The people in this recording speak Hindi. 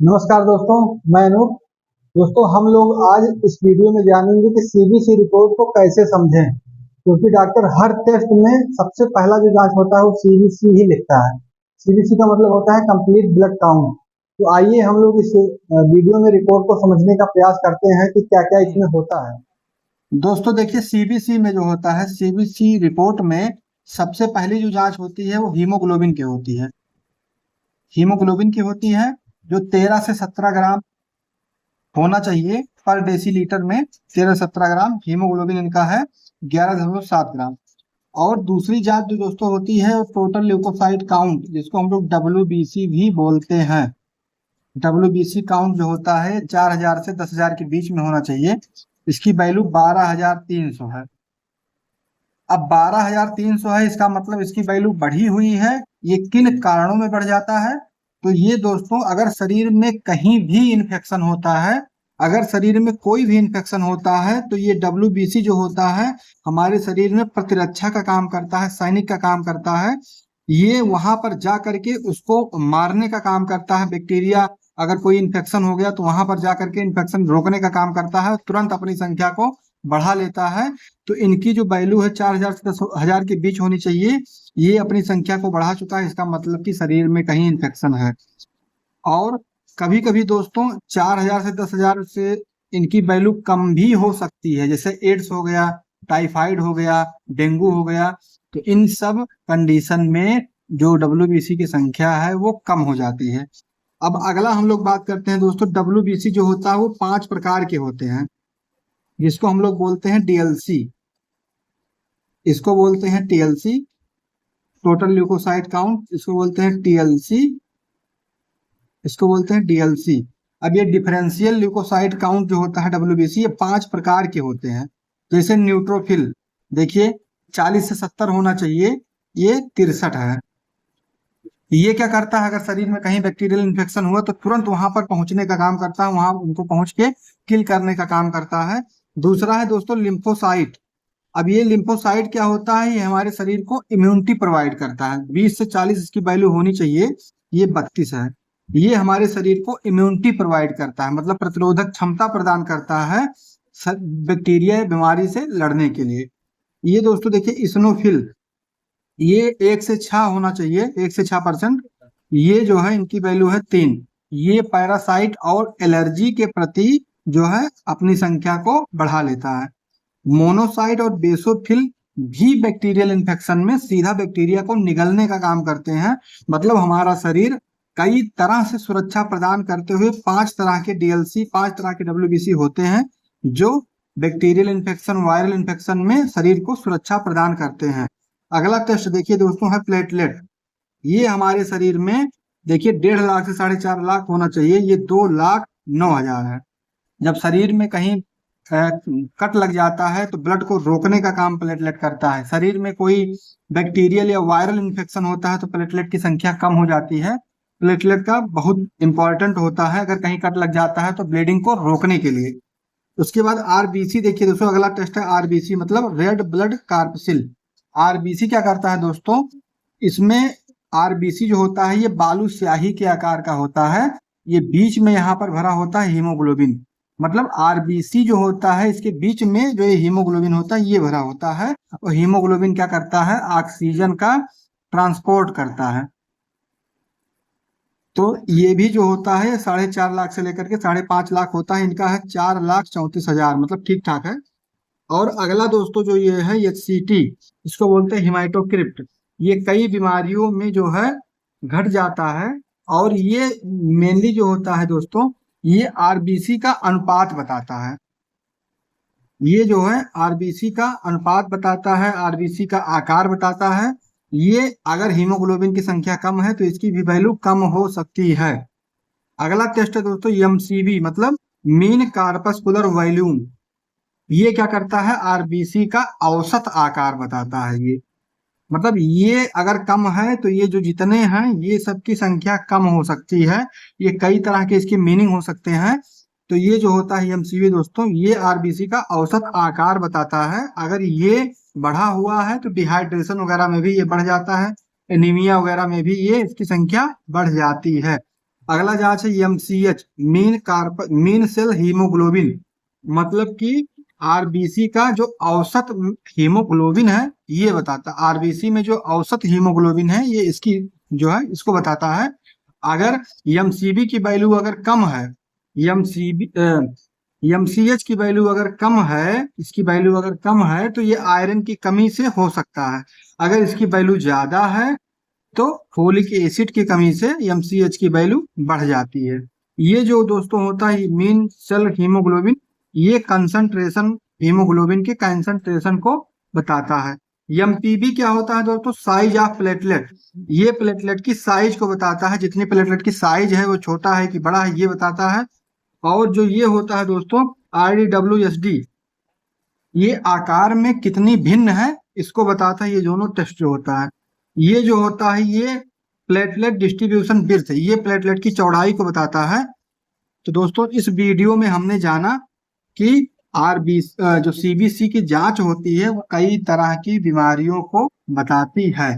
नमस्कार दोस्तों, मैं अनूप। दोस्तों, हम लोग आज इस वीडियो में जानेंगे कि सीबीसी रिपोर्ट को कैसे समझें, क्योंकि डॉक्टर हर टेस्ट में सबसे पहला जो जांच होता है वो सीबीसी ही लिखता है। सीबीसी का मतलब होता है कंप्लीट ब्लड काउंट। तो आइए हम लोग इस वीडियो में रिपोर्ट को समझने का प्रयास करते हैं कि क्या क्या इसमें होता है। दोस्तों देखिए, सीबीसी में जो होता है, सीबीसी रिपोर्ट में सबसे पहली जो जांच होती है वो हीमोग्लोबिन की होती है। हीमोग्लोबिन की होती है जो 13 से 17 ग्राम होना चाहिए पर डेसीलीटर में। 13-17 ग्राम हीमोग्लोबिन इनका है, 11.7 ग्राम। और दूसरी जांच जो दोस्तों होती है वो टोटल ल्यूकोसाइट काउंट, जिसको हम लोग डब्ल्यूबीसी भी बोलते हैं। डब्ल्यूबीसी काउंट जो होता है 4,000 से 10,000 के बीच में होना चाहिए। इसकी वैल्यू 12,300 है। अब 12,300 है, इसका मतलब इसकी वैल्यू बढ़ी हुई है। ये किन कारणों में बढ़ जाता है? तो ये दोस्तों, अगर शरीर में कहीं भी इन्फेक्शन होता है, अगर शरीर में कोई भी इन्फेक्शन होता है तो ये डब्ल्यूबीसी जो होता है हमारे शरीर में प्रतिरक्षा का काम करता है, सैनिक का काम करता है। ये वहां पर जा करके उसको मारने का काम करता है। बैक्टीरिया अगर कोई इन्फेक्शन हो गया तो वहां पर जा करके इन्फेक्शन रोकने का काम करता है, तुरंत अपनी संख्या को बढ़ा लेता है। तो इनकी जो वैल्यू है 4,000 से 10,000 के बीच होनी चाहिए। ये अपनी संख्या को बढ़ा चुका है, इसका मतलब कि शरीर में कहीं इन्फेक्शन है। और कभी कभी दोस्तों 4,000 से 10,000 से इनकी वैल्यू कम भी हो सकती है, जैसे एड्स हो गया, टाइफाइड हो गया, डेंगू हो गया। तो इन सब कंडीशन में जो डब्ल्यूबीसी की संख्या है वो कम हो जाती है। अब अगला हम लोग बात करते हैं दोस्तों, डब्ल्यूबीसी जो होता है वो 5 प्रकार के होते हैं, जिसको हम लोग बोलते हैं डीएलसी। इसको बोलते हैं टीएलसी, टोटल ल्यूकोसाइट काउंट, इसको बोलते हैं टीएलसी, इसको बोलते हैं डीएलसी। अब ये डिफरेंशियल ल्यूकोसाइट काउंट जो होता है डब्ल्यूबीसी, ये 5 प्रकार के होते हैं। जैसे न्यूट्रोफिल, देखिए 40 से 70 होना चाहिए, ये 63 है। ये क्या करता है, अगर शरीर में कहीं बैक्टीरियल इन्फेक्शन हुआ तो तुरंत वहां पर पहुंचने का काम करता है, वहां उनको पहुंच के किल करने का काम करता है। दूसरा है दोस्तों लिम्फोसाइट। अब ये लिम्फोसाइट क्या होता है, ये हमारे शरीर को इम्यूनिटी प्रोवाइड करता है। 20 से 40 इसकी वैल्यू होनी चाहिए, ये 32 है। ये हमारे शरीर को इम्यूनिटी प्रोवाइड करता है, मतलब प्रतिरोधक क्षमता प्रदान करता है बैक्टीरिया या बीमारी से लड़ने के लिए। ये दोस्तों देखिए इस्नोफिल, ये 1 से 6 होना चाहिए, 1 से 6%। ये जो है इनकी वैल्यू है 3। ये पैरासाइट और एलर्जी के प्रति जो है अपनी संख्या को बढ़ा लेता है। मोनोसाइट और बेसोफिल भी बैक्टीरियल इन्फेक्शन में सीधा बैक्टीरिया को निगलने का काम करते हैं। मतलब हमारा शरीर कई तरह से सुरक्षा प्रदान करते हुए 5 तरह के डीएलसी, 5 तरह के डब्ल्यूबीसी होते हैं जो बैक्टीरियल इन्फेक्शन, वायरल इन्फेक्शन में शरीर को सुरक्षा प्रदान करते हैं। अगला टेस्ट देखिए दोस्तों है प्लेटलेट। ये हमारे शरीर में देखिए 1.5 लाख से 4.5 लाख होना चाहिए, ये 2,09,000 है। जब शरीर में कहीं कट लग जाता है तो ब्लड को रोकने का काम प्लेटलेट करता है। शरीर में कोई बैक्टीरियल या वायरल इन्फेक्शन होता है तो प्लेटलेट की संख्या कम हो जाती है। प्लेटलेट का बहुत इंपॉर्टेंट होता है, अगर कहीं कट लग जाता है तो ब्लीडिंग को रोकने के लिए। उसके बाद आरबीसी देखिए दोस्तों, अगला टेस्ट है आरबीसी, मतलब रेड ब्लड कार्पसिल। आरबीसी क्या करता है दोस्तों, इसमें आरबीसी जो होता है ये बालू स्याही के आकार का होता है। ये बीच में यहाँ पर भरा होता है हीमोग्लोबिन। मतलब आरबीसी जो होता है इसके बीच में जो ये हीमोग्लोबिन होता है ये भरा होता है। और हीमोग्लोबिन क्या करता है, ऑक्सीजन का ट्रांसपोर्ट करता है। तो ये भी जो होता है 4.5 लाख से लेकर के 5.5 लाख होता है। इनका है 4,34,000, मतलब ठीक ठाक है। और अगला दोस्तों जो ये है एचसीटी, इसको बोलते हैं हिमाटोक्रिप्ट। ये कई बीमारियों में जो है घट जाता है। और ये मेनली जो होता है दोस्तों, ये आरबीसी का अनुपात बताता है। ये जो है आरबीसी का अनुपात बताता है, आरबीसी का आकार बताता है। ये अगर हीमोग्लोबिन की संख्या कम है तो इसकी भी वैल्यू कम हो सकती है। अगला टेस्ट है दोस्तों एमसीवी, मतलब मीन कार्पस्कुलर वॉल्यूम। ये क्या करता है, आरबीसी का औसत आकार बताता है। ये मतलब ये अगर कम है तो ये जो जितने हैं ये सबकी संख्या कम हो सकती है। ये कई तरह के इसके मीनिंग हो सकते हैं। तो ये जो होता है एमसीवी दोस्तों, ये आरबीसी का औसत आकार बताता है। अगर ये बढ़ा हुआ है तो डिहाइड्रेशन वगैरह में भी ये बढ़ जाता है, एनीमिया वगैरह में भी ये इसकी संख्या बढ़ जाती है। अगला जांच है एमसीएच, मीन सेल हीमोग्लोबिन, मतलब कि आरबीसी का जो औसत हीमोग्लोबिन है ये बताता है। आरबीसी में जो औसत हीमोग्लोबिन है ये इसकी जो है इसको बताता है। अगर एमसीबी की वैल्यू अगर कम है, एमसीबी एमसीएच की वैल्यू अगर कम है, इसकी वैल्यू अगर कम है तो ये आयरन की कमी से हो सकता है। अगर इसकी वैल्यू ज्यादा है तो फोलिक एसिड की कमी से एमसीएच की वैल्यू बढ़ जाती है। ये जो दोस्तों होता है मीन सेल हीमोग्लोबिन, ये कंसंट्रेशन, हीमोग्लोबिन के कंसंट्रेशन को बताता है। एमपीबी क्या होता है दोस्तों? साइज ऑफ प्लेटलेट, ये प्लेटलेट की साइज को बताता है, जितनी प्लेटलेट की साइज है वो छोटा है कि बड़ा है ये बताता है। और जो ये होता है दोस्तों आरडीडब्ल्यूएसडी, ये आकार में कितनी भिन्न है इसको बताता है। ये दोनों टेस्ट जो होता है, ये जो होता है ये प्लेटलेट डिस्ट्रीब्यूशन विड्थ, ये प्लेटलेट की चौड़ाई को बताता है। तो दोस्तों इस वीडियो में हमने जाना कि जो सीबीसी की जांच होती है वो कई तरह की बीमारियों को बताती है।